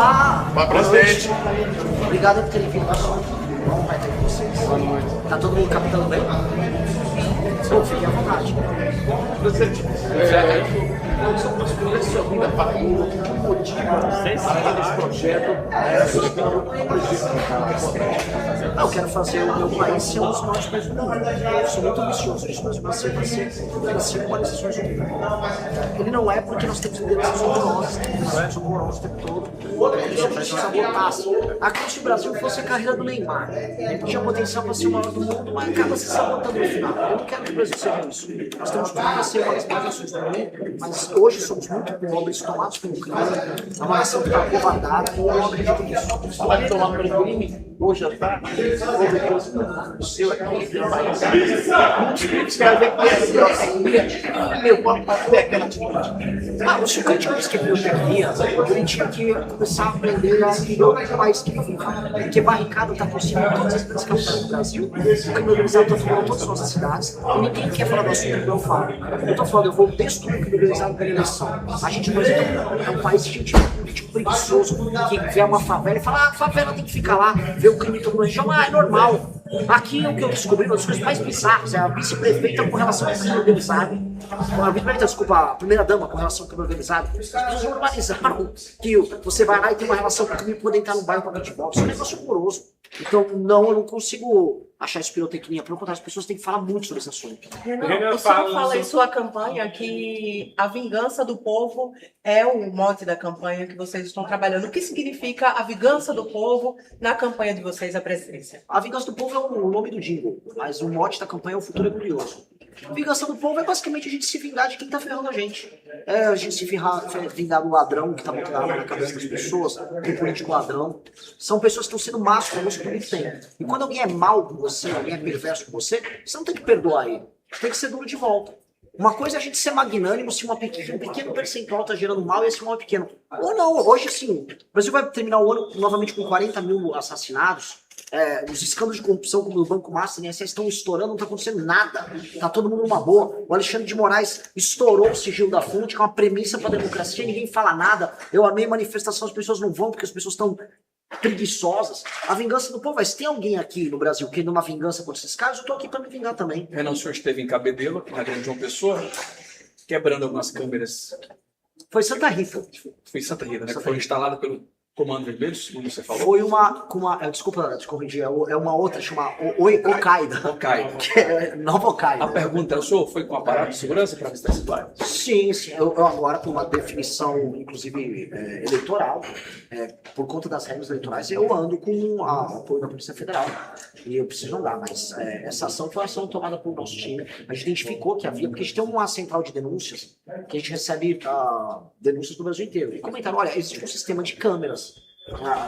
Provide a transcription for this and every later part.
Olá! Olá, presidente. Obrigado por terem vindo. Bom, vai ter com vocês. Boa noite. Tá todo mundo captando bem? Bom, fiquem à vontade. Presidente, São duas primeiras que eu vi da parte do motivo desse projeto. Eu quero fazer o meu país ser um dos maiores países do mundo. Eu sou muito ambicioso nisso, mas o Brasil vai ser oferecido com as decisões do mundo. Ele não é porque nós temos lideranças horrorosas, lideranças horrorosas o tempo todo. Se a gente sabotasse. Aqui se o Brasil fosse a carreira do Neymar, ele tinha potencial para ser o maior do mundo, mas acaba se sabotando no final. Eu não quero que o Brasil seja isso. Nós temos tudo para ser uma das maiores nações do mundo, mas hoje somos muito pobres, tomados pelo crime, é uma nação que está acovardada, e eu não acredito nisso. falar de tomar pelo crime, hoje já está. O seu aqui, muitos críticos querem ver que é meu pode fazer aquela atitude. Se o crítico diz que é biotecnia, ele tinha que começar a aprender a viver o país que vive. Porque barricada está por cima de todas as grandes campanhas do Brasil, o crime organizado está falando todas as nossas cidades, e ninguém quer falar do assunto que eu falo. Eu estou falando, eu vou destruir o crime organizado pela eleição. A gente, por exemplo, é um país de gente político preguiçoso, que vê uma favela e fala, a favela tem que ficar lá, vê o crime todo na região, é normal. Aqui o que eu descobri, uma das coisas mais bizarras, é a vice-prefeita com relação ao crime organizado. A vice-prefeita, desculpa, a primeira-dama com relação ao crime organizado. As pessoas normalizaram que você vai lá e tem uma relação com o crime poder entrar no bairro para futebol. Isso é um negócio horroroso. Então, não, eu não consigo achar isso pirotecnia. Pelo contrário, as pessoas têm que falar muito sobre esse assunto. Renan, o senhor fala em sua campanha que a vingança do povo é o mote da campanha que vocês estão trabalhando. O que significa a vingança do povo na campanha de vocês à presidência? A vingança do povo é o nome do jingle, mas o mote da campanha é o futuro é glorioso. A vingança do povo é basicamente a gente se vingar de quem tá ferrando a gente. É a gente se vingar do ladrão que tá botando arma na cabeça das pessoas, do político ladrão. São pessoas que estão sendo más conosco por muito tempo. E quando alguém é mal com você, alguém é perverso com você, você não tem que perdoar ele. Você tem que ser duro de volta. Uma coisa é a gente ser magnânimo se um pequeno percentual tá gerando mal e esse mal é pequeno. Ou não, hoje sim. O Brasil vai terminar o ano novamente com 40 mil assassinados. Os escândalos de corrupção como o Banco Master e a INSS estão estourando, não está acontecendo nada. Tá todo mundo numa boa. O Alexandre de Moraes estourou o sigilo da fonte, que é uma premissa para a democracia, ninguém fala nada. Eu amei manifestação, as pessoas não vão porque as pessoas estão preguiçosas. A vingança do povo, mas tem alguém aqui no Brasil querendo uma vingança por esses caras, eu tô aqui para me vingar também. Renan, o senhor esteve em Cabedelo, aqui na Grande João Pessoa, quebrando algumas câmeras. Foi Santa Rita. Foi em Santa Rita, né? Que foi instalada pelo Comando Vermelho, segundo você falou. Foi uma desculpa te corrigir, é uma outra, chama Al-Qaeda. Al-Qaeda. Que é Nova Al-Qaeda. A pergunta é, o senhor foi com aparato de segurança para visitar esse bairro? Sim. Eu agora, por uma definição, inclusive, eleitoral, por conta das regras eleitorais, eu ando com o apoio da Polícia Federal. E eu preciso andar, mas essa ação foi uma ação tomada pelo nosso time. A gente identificou que havia, porque a gente tem uma central de denúncias, que a gente recebe denúncias do Brasil inteiro. E comentaram, olha, existe um sistema de câmeras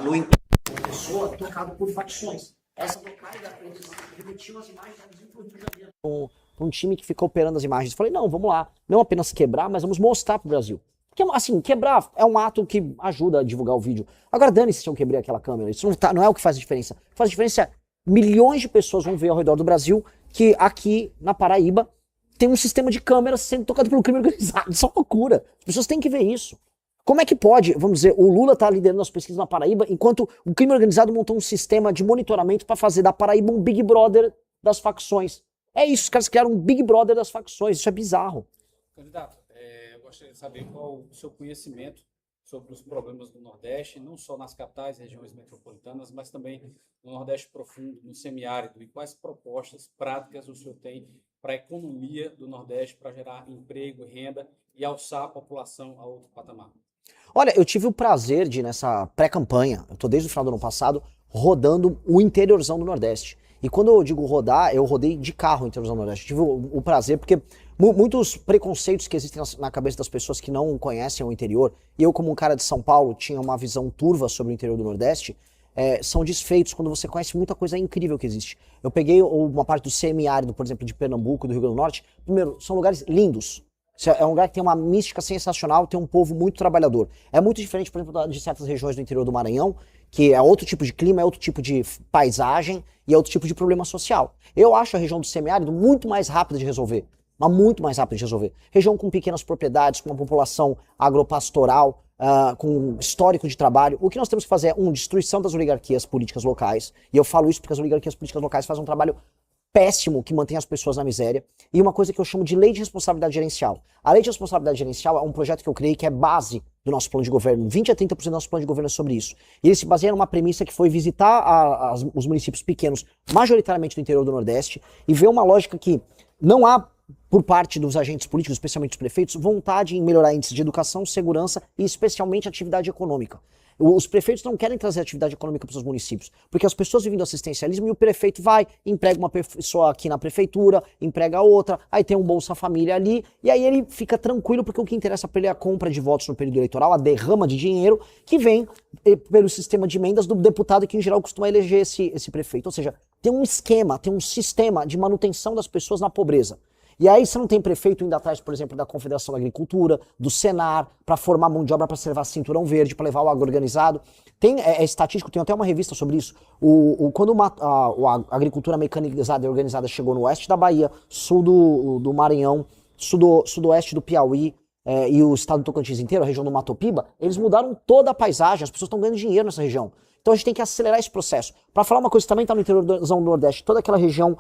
no entorno da pessoa tocado por facções. Essa tocada, eles remetiam as imagens do Rio de Janeiro. Um time que ficou operando as imagens. Eu falei, não, vamos lá. Não apenas quebrar, mas vamos mostrar pro Brasil. Porque, assim, quebrar é um ato que ajuda a divulgar o vídeo. Agora, dane-se se eu quebrei aquela câmera. Isso não é o que faz a diferença. O que faz a diferença é milhões de pessoas vão ver ao redor do Brasil que aqui na Paraíba tem um sistema de câmeras sendo tocado pelo crime organizado. Isso é uma loucura. As pessoas têm que ver isso. Como é que pode, vamos dizer, o Lula tá liderando as pesquisas na Paraíba, enquanto o crime organizado montou um sistema de monitoramento para fazer da Paraíba um Big Brother das facções. É isso, os caras criaram um Big Brother das facções, isso é bizarro. Candidato, eu gostaria de saber qual o seu conhecimento sobre os problemas do Nordeste, não só nas capitais e regiões metropolitanas, mas também no Nordeste profundo, no semiárido, e quais propostas práticas o senhor tem para a economia do Nordeste, para gerar emprego e renda e alçar a população a outro patamar. Olha, eu tive o prazer de, nessa pré-campanha, eu tô desde o final do ano passado, rodando o interiorzão do Nordeste. E quando eu digo rodar, eu rodei de carro o interiorzão do Nordeste. Eu tive o prazer, porque muitos preconceitos que existem na cabeça das pessoas que não conhecem o interior, e eu como um cara de São Paulo tinha uma visão turva sobre o interior do Nordeste, são desfeitos quando você conhece muita coisa incrível que existe. Eu peguei uma parte do semiárido, por exemplo, de Pernambuco, do Rio Grande do Norte. Primeiro, são lugares lindos. É um lugar que tem uma mística sensacional, tem um povo muito trabalhador. É muito diferente, por exemplo, de certas regiões do interior do Maranhão, que é outro tipo de clima, é outro tipo de paisagem e é outro tipo de problema social. Eu acho a região do semiárido muito mais rápida de resolver, mas muito mais rápida de resolver. Região com pequenas propriedades, com uma população agropastoral, com histórico de trabalho. O que nós temos que fazer é, destruição das oligarquias políticas locais, e eu falo isso porque as oligarquias políticas locais fazem um trabalho péssimo que mantém as pessoas na miséria, e uma coisa que eu chamo de lei de responsabilidade gerencial. A lei de responsabilidade gerencial é um projeto que eu criei que é base do nosso plano de governo. 20 a 30% do nosso plano de governo é sobre isso. E ele se baseia numa premissa que foi visitar os municípios pequenos, majoritariamente do interior do Nordeste, e ver uma lógica que não há, por parte dos agentes políticos, especialmente dos prefeitos, vontade em melhorar índices de educação, segurança e especialmente atividade econômica. Os prefeitos não querem trazer atividade econômica para os seus municípios, porque as pessoas vivem do assistencialismo e o prefeito vai, emprega uma pessoa aqui na prefeitura, emprega outra, aí tem um Bolsa Família ali, e aí ele fica tranquilo, porque o que interessa para ele é a compra de votos no período eleitoral, a derrama de dinheiro que vem pelo sistema de emendas do deputado que em geral costuma eleger esse prefeito. Ou seja, tem um esquema, tem um sistema de manutenção das pessoas na pobreza. E aí você não tem prefeito indo atrás, por exemplo, da Confederação da Agricultura, do Senar, para formar mão de obra para levar cinturão verde, para levar o agro organizado. É estatístico, tem até uma revista sobre isso. Quando a agricultura mecanizada e organizada chegou no oeste da Bahia, sul do Maranhão, sudoeste do Piauí, e o estado do Tocantins inteiro, a região do Mato Piba, eles mudaram toda a paisagem, as pessoas estão ganhando dinheiro nessa região. Então a gente tem que acelerar esse processo. Para falar uma coisa que também está no interior do Nordeste, toda aquela região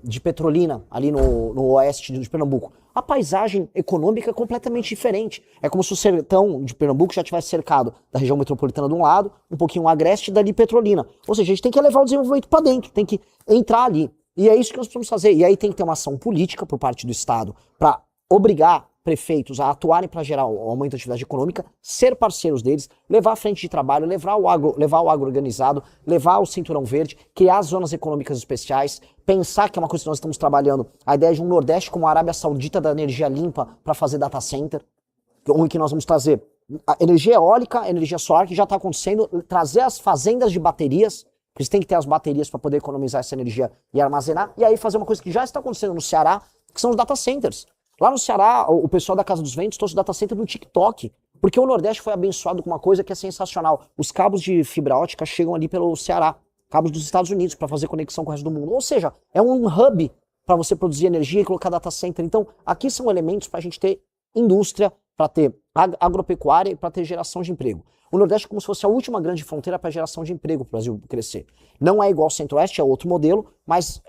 de Petrolina, ali no oeste de Pernambuco, a paisagem econômica é completamente diferente. É como se o sertão de Pernambuco já tivesse cercado da região metropolitana de um lado, um pouquinho agreste e dali Petrolina. Ou seja, a gente tem que levar o desenvolvimento para dentro, tem que entrar ali. E é isso que nós precisamos fazer. E aí tem que ter uma ação política por parte do Estado para obrigar prefeitos a atuarem para gerar o aumento da atividade econômica, ser parceiros deles, levar a frente de trabalho, levar o agro organizado, levar o cinturão verde, criar zonas econômicas especiais, pensar que é uma coisa que nós estamos trabalhando, a ideia de um Nordeste como a Arábia Saudita da energia limpa para fazer data center, que nós vamos trazer a energia eólica, energia solar, que já está acontecendo, trazer as fazendas de baterias, porque você tem que ter as baterias para poder economizar essa energia e armazenar, e aí fazer uma coisa que já está acontecendo no Ceará, que são os data centers. Lá no Ceará, o pessoal da Casa dos Ventos trouxe o data center do TikTok, porque o Nordeste foi abençoado com uma coisa que é sensacional. Os cabos de fibra ótica chegam ali pelo Ceará, cabos dos Estados Unidos, para fazer conexão com o resto do mundo. Ou seja, é um hub para você produzir energia e colocar data center. Então, aqui são elementos para a gente ter indústria, para ter agropecuária e para ter geração de emprego. O Nordeste é como se fosse a última grande fronteira para geração de emprego para o Brasil crescer. Não é igual ao Centro-Oeste, é outro modelo, mas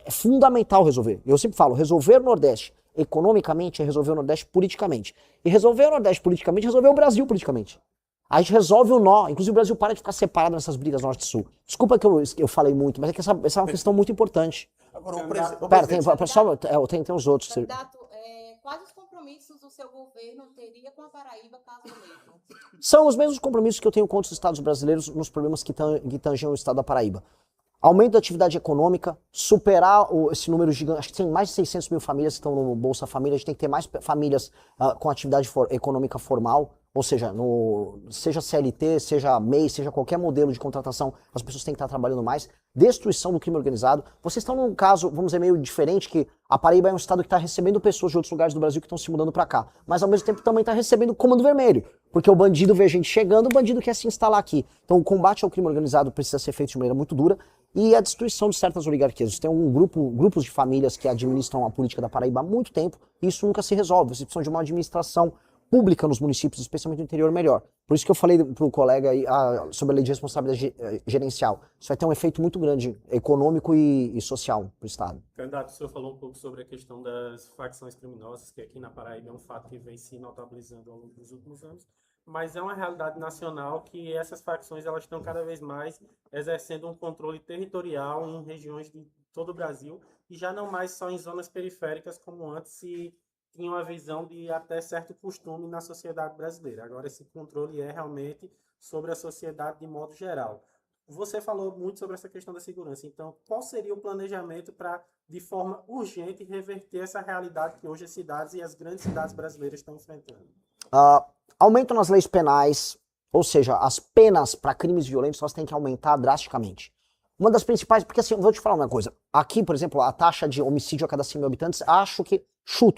é fundamental resolver. Eu sempre falo, resolver o Nordeste economicamente é resolver o Nordeste politicamente. E resolver o Nordeste politicamente é resolver o Brasil politicamente. A gente resolve o nó. Inclusive o Brasil para de ficar separado nessas brigas norte e sul. Desculpa que eu falei muito, mas é que essa é uma questão muito importante. Agora, Pera, tem os outros. Candidato, quais os compromissos o seu governo teria com a Paraíba caso eleito? São os mesmos compromissos que eu tenho com os estados brasileiros nos problemas que tangem o estado da Paraíba. Aumento da atividade econômica, superar esse número gigante, acho que tem mais de 600 mil famílias que estão no Bolsa Família, a gente tem que ter mais famílias com atividade econômica formal, ou seja, seja CLT, seja MEI, seja qualquer modelo de contratação, as pessoas têm que estar trabalhando mais. Destruição do crime organizado. Vocês estão num caso, vamos dizer, meio diferente, que a Paraíba é um estado que está recebendo pessoas de outros lugares do Brasil que estão se mudando para cá, mas ao mesmo tempo também está recebendo comando vermelho, porque o bandido vê gente chegando, o bandido quer se instalar aqui. Então o combate ao crime organizado precisa ser feito de maneira muito dura, e a destruição de certas oligarquias. Tem grupos de famílias que administram a política da Paraíba há muito tempo, e isso nunca se resolve. Vocês precisam de uma administração pública nos municípios, especialmente no interior, melhor. Por isso que eu falei para o colega aí, sobre a lei de responsabilidade gerencial. Isso vai ter um efeito muito grande, econômico e social para o Estado. Candidato, o senhor falou um pouco sobre a questão das facções criminosas, que aqui na Paraíba é um fato que vem se notabilizando ao longo dos últimos anos, mas é uma realidade nacional que essas facções elas estão cada vez mais exercendo um controle territorial em regiões de todo o Brasil, e já não mais só em zonas periféricas, como antes se tinha uma visão de até certo costume na sociedade brasileira. Agora esse controle é realmente sobre a sociedade de modo geral. Você falou muito sobre essa questão da segurança, então qual seria o planejamento para, de forma urgente, reverter essa realidade que hoje as cidades e as grandes cidades brasileiras estão enfrentando? Aumento nas leis penais, ou seja, as penas para crimes violentos elas têm que aumentar drasticamente. Uma das principais, porque assim, eu vou te falar uma coisa. Aqui, por exemplo, a taxa de homicídio a cada 100 mil habitantes, acho que,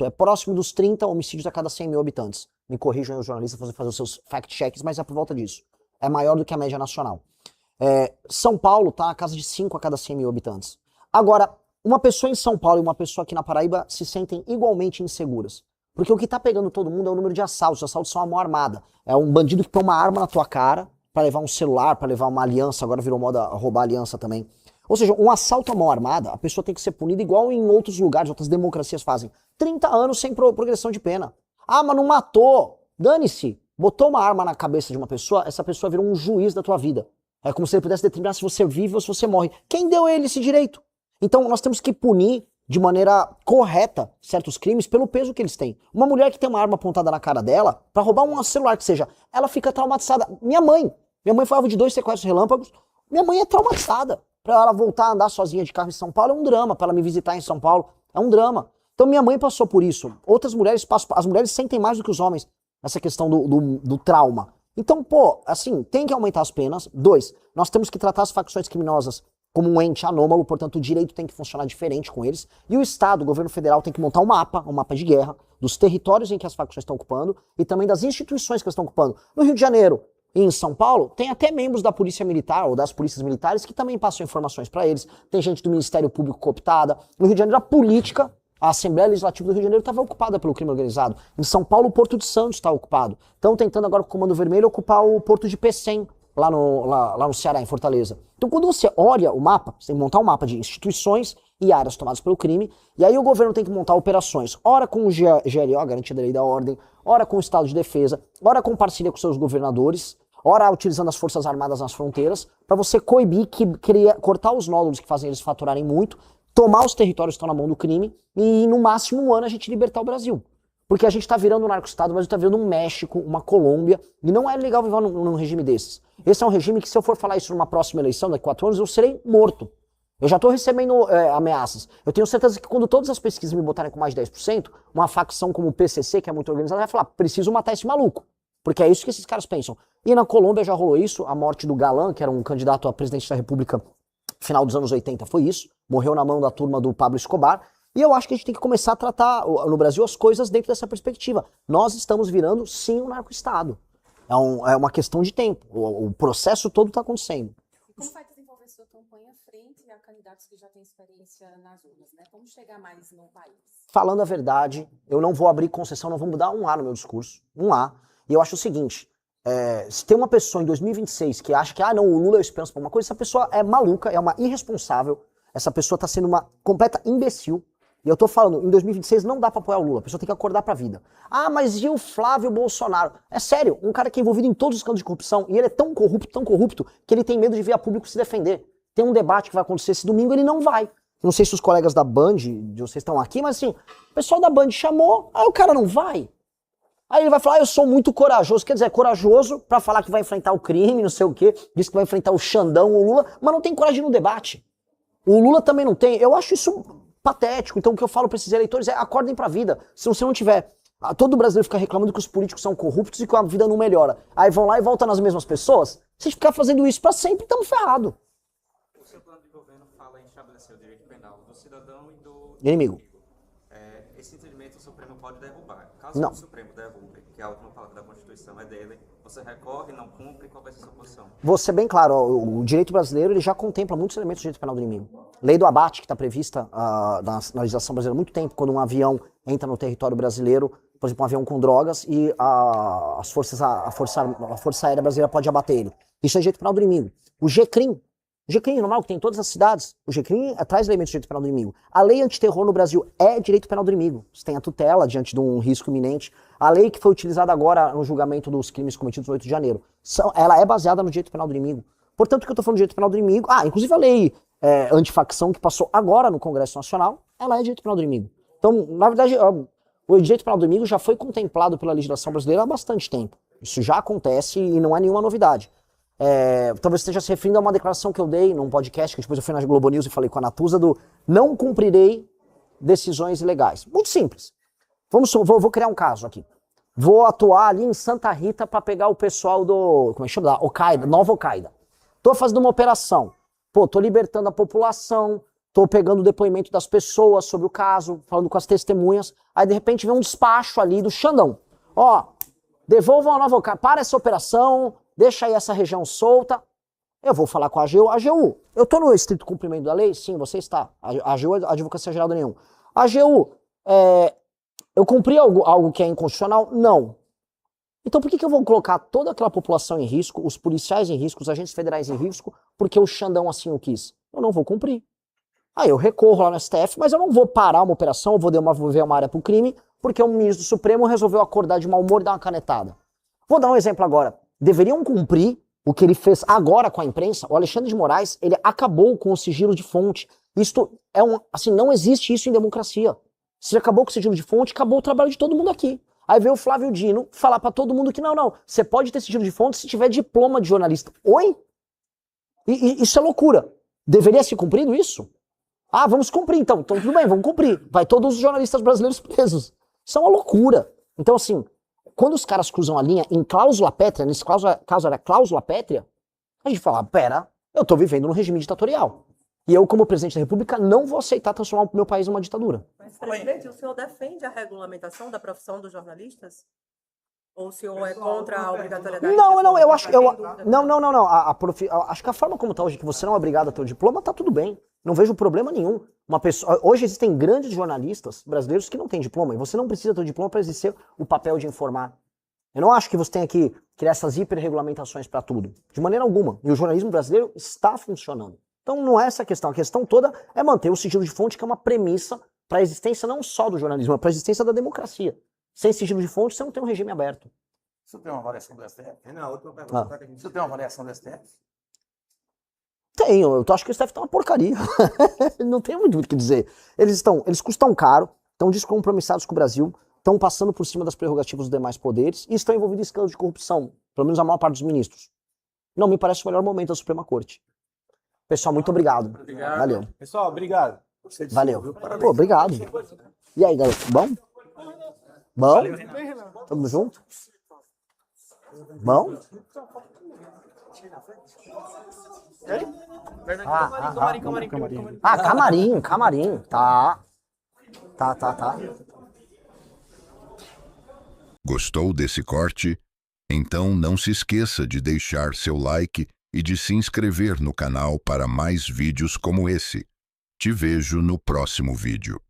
é próximo dos 30 homicídios a cada 100 mil habitantes. Me corrijam aí os jornalistas fazer os seus fact-checks, mas é por volta disso. É maior do que a média nacional. São Paulo tá a casa de 5 a cada 100 mil habitantes. Agora, uma pessoa em São Paulo e uma pessoa aqui na Paraíba se sentem igualmente inseguras. Porque o que tá pegando todo mundo é o número de assaltos. Os assaltos são a mão armada. É um bandido que põe uma arma na tua cara pra levar um celular, pra levar uma aliança, agora virou moda roubar aliança também. Ou seja, um assalto à mão armada, a pessoa tem que ser punida igual em outros lugares, outras democracias fazem. 30 anos sem progressão de pena. Ah, mas não matou. Dane-se. Botou uma arma na cabeça de uma pessoa, essa pessoa virou um juiz da tua vida. É como se ele pudesse determinar se você vive ou se você morre. Quem deu a ele esse direito? Então nós temos que punir de maneira correta certos crimes pelo peso que eles têm. Uma mulher que tem uma arma apontada na cara dela, pra roubar um celular que seja, ela fica traumatizada. Minha mãe foi alvo de 2 sequestros relâmpagos. Minha mãe é traumatizada. Pra ela voltar a andar sozinha de carro em São Paulo é um drama. Pra ela me visitar em São Paulo é um drama. Então minha mãe passou por isso. Outras mulheres passam. As mulheres sentem mais do que os homens essa questão do trauma. Então, pô, assim, tem que aumentar as penas. 2, nós temos que tratar as facções criminosas como um ente anômalo, portanto o direito tem que funcionar diferente com eles. E o Estado, o governo federal tem que montar um mapa de guerra dos territórios em que as facções estão ocupando e também das instituições que elas estão ocupando. No Rio de Janeiro e em São Paulo, tem até membros da Polícia Militar ou das polícias militares que também passam informações para eles. Tem gente do Ministério Público cooptada. No Rio de Janeiro, a política, a Assembleia Legislativa do Rio de Janeiro estava ocupada pelo crime organizado. Em São Paulo, o Porto de Santos está ocupado. Estão tentando agora com o Comando Vermelho ocupar o Porto de Pecém, lá no Ceará, em Fortaleza. Então, quando você olha o mapa, você tem que montar um mapa de instituições e áreas tomadas pelo crime, e aí o governo tem que montar operações, ora com o GLO, Garantia da Lei e da Ordem, ora com o Estado de Defesa, ora com parceria com seus governadores, ora utilizando as Forças Armadas nas fronteiras, para você coibir, cortar os nódulos que fazem eles faturarem muito, tomar os territórios que estão na mão do crime, e no máximo um ano a gente libertar o Brasil. Porque a gente está virando um narco-estado, mas está virando um México, uma Colômbia, e não é legal viver num regime desses. Esse é um regime que, se eu for falar isso numa próxima eleição, daqui a 4 anos, eu serei morto. Eu já estou recebendo ameaças. Eu tenho certeza que quando todas as pesquisas me botarem com mais de 10%, uma facção como o PCC, que é muito organizada, vai falar, preciso matar esse maluco. Porque é isso que esses caras pensam. E na Colômbia já rolou isso, a morte do Galán, que era um candidato a presidente da República final dos anos 80, foi isso. Morreu na mão da turma do Pablo Escobar. E eu acho que a gente tem que começar a tratar no Brasil as coisas dentro dessa perspectiva. Nós estamos virando, sim, um narco-estado. É uma questão de tempo. O processo todo está acontecendo. E como vai desenvolver sua campanha frente a candidatos que já têm experiência nas urnas, né? Como chegar mais no país? Falando a verdade, eu não vou abrir concessão, não vou mudar um A no meu discurso. Um A. E eu acho o seguinte, se tem uma pessoa em 2026 que acha que, não, o Lula é a esperança para uma coisa, essa pessoa é maluca, é uma irresponsável, essa pessoa está sendo uma completa imbecil. E eu tô falando, em 2026 não dá pra apoiar o Lula, a pessoa tem que acordar pra vida. Ah, mas e o Flávio Bolsonaro? É sério, um cara que é envolvido em todos os escândalos de corrupção, e ele é tão corrupto, que ele tem medo de vir a público se defender. Tem um debate que vai acontecer esse domingo, ele não vai. Não sei se os colegas da Band, de vocês estão aqui, mas assim, o pessoal da Band chamou, aí o cara não vai. Aí ele vai falar, eu sou muito corajoso. Quer dizer, é corajoso pra falar que vai enfrentar o crime, não sei o quê, diz que vai enfrentar o Xandão, o Lula, mas não tem coragem no debate. O Lula também não tem. Eu acho isso patético. Então o que eu falo para esses eleitores é acordem pra vida. Se você não tiver... Todo brasileiro fica reclamando que os políticos são corruptos e que a vida não melhora. Aí vão lá e voltam nas mesmas pessoas. Se a gente ficar fazendo isso pra sempre, estamos ferrados. O seu plano de governo fala em estabelecer o direito penal do cidadão e do inimigo. Esse entendimento o Supremo pode derrubar. Caso Não. o Supremo derrube, que a última palavra da Constituição é dele, você recorre, não cumpre, qual vai ser a sua posição? Vou ser bem claro, o direito brasileiro ele já contempla muitos elementos do direito penal do inimigo. Lei do abate, que está prevista na legislação brasileira há muito tempo, quando um avião entra no território brasileiro, por exemplo, um avião com drogas, e a Força Aérea Brasileira pode abater ele. Isso é direito penal do inimigo. O GCRIM normal, que tem em todas as cidades, o GCRIM traz elementos de direito penal do inimigo. A lei antiterror no Brasil é direito penal do inimigo. Você tem a tutela diante de um risco iminente. A lei que foi utilizada agora no julgamento dos crimes cometidos no 8 de janeiro, ela é baseada no direito penal do inimigo. Portanto, o que eu estou falando de direito penal do inimigo, inclusive a lei antifacção que passou agora no Congresso Nacional, ela é direito penal do inimigo. Então, na verdade, o direito penal do inimigo já foi contemplado pela legislação brasileira há bastante tempo. Isso já acontece e não é nenhuma novidade. Talvez esteja se referindo a uma declaração que eu dei num podcast, que depois eu fui na Globo News e falei com a Natuza, do não cumprirei decisões ilegais. Muito simples. Vou criar um caso aqui. Vou atuar ali em Santa Rita para pegar o pessoal do, como é que chama? Da Al-Qaeda, Nova Al-Qaeda. Tô fazendo uma operação. Tô libertando a população, tô pegando o depoimento das pessoas sobre o caso, falando com as testemunhas. Aí de repente vem um despacho ali do Xandão. Devolvam a Nova Al-Qaeda, para essa operação, deixa aí essa região solta. Eu vou falar com a AGU. AGU, eu tô no estrito cumprimento da lei? Sim, você está. A AGU é a Advocacia Geral da União. AGU, Eu cumpri algo que é inconstitucional? Não. Então por que eu vou colocar toda aquela população em risco, os policiais em risco, os agentes federais em risco, porque o Xandão assim o quis? Eu não vou cumprir. Aí eu recorro lá no STF, mas eu não vou parar uma operação, eu vou devolver uma área pro crime, porque o ministro do Supremo resolveu acordar de mau humor e dar uma canetada. Vou dar um exemplo agora. Deveriam cumprir o que ele fez agora com a imprensa. O Alexandre de Moraes, ele acabou com o sigilo de fonte. Isto é assim, não existe isso em democracia. Se acabou com o sigilo de fonte, acabou o trabalho de todo mundo aqui. Aí veio o Flávio Dino falar pra todo mundo que não, você pode ter sigilo de fonte se tiver diploma de jornalista. Oi? Isso é loucura. Deveria ser cumprido isso? Ah, vamos cumprir então. Então tudo bem, vamos cumprir. Vai todos os jornalistas brasileiros presos. Isso é uma loucura. Então assim, quando os caras cruzam a linha em cláusula pétrea, nesse caso era cláusula pétrea, a gente fala, pera, eu tô vivendo num regime ditatorial. E eu, como presidente da República, não vou aceitar transformar o meu país numa ditadura. Mas, presidente, o senhor defende a regulamentação da profissão dos jornalistas? Ou o senhor é contra a obrigatoriedade? Não, eu acho. Não. Acho que a forma como tá hoje, que você não é obrigado a ter o diploma, tá tudo bem. Não vejo problema nenhum. Hoje existem grandes jornalistas brasileiros que não têm diploma, e você não precisa ter o diploma para exercer o papel de informar. Eu não acho que você tenha que criar essas hiperregulamentações para tudo. De maneira alguma. E o jornalismo brasileiro está funcionando. Então não é essa a questão toda é manter o sigilo de fonte, que é uma premissa para a existência não só do jornalismo, mas para a existência da democracia. Sem sigilo de fonte, você não tem um regime aberto. Isso tem uma avaliação do STF? Não, outra pergunta. Isso tem uma avaliação do STF? Tenho, eu acho que o STF tá uma porcaria. Não tem muito o que dizer. Eles custam caro, estão descompromissados com o Brasil, estão passando por cima das prerrogativas dos demais poderes e estão envolvidos em escândalos de corrupção, pelo menos a maior parte dos ministros. Não me parece o melhor momento da Suprema Corte. Pessoal, muito obrigado. Valeu. Pessoal, obrigado. Valeu. Pô, obrigado. E aí, galera, bom? Bom? Tamo junto? Bom? Camarim. Tá. Gostou desse corte? Então não se esqueça de deixar seu like e de se inscrever no canal para mais vídeos como esse. Te vejo no próximo vídeo.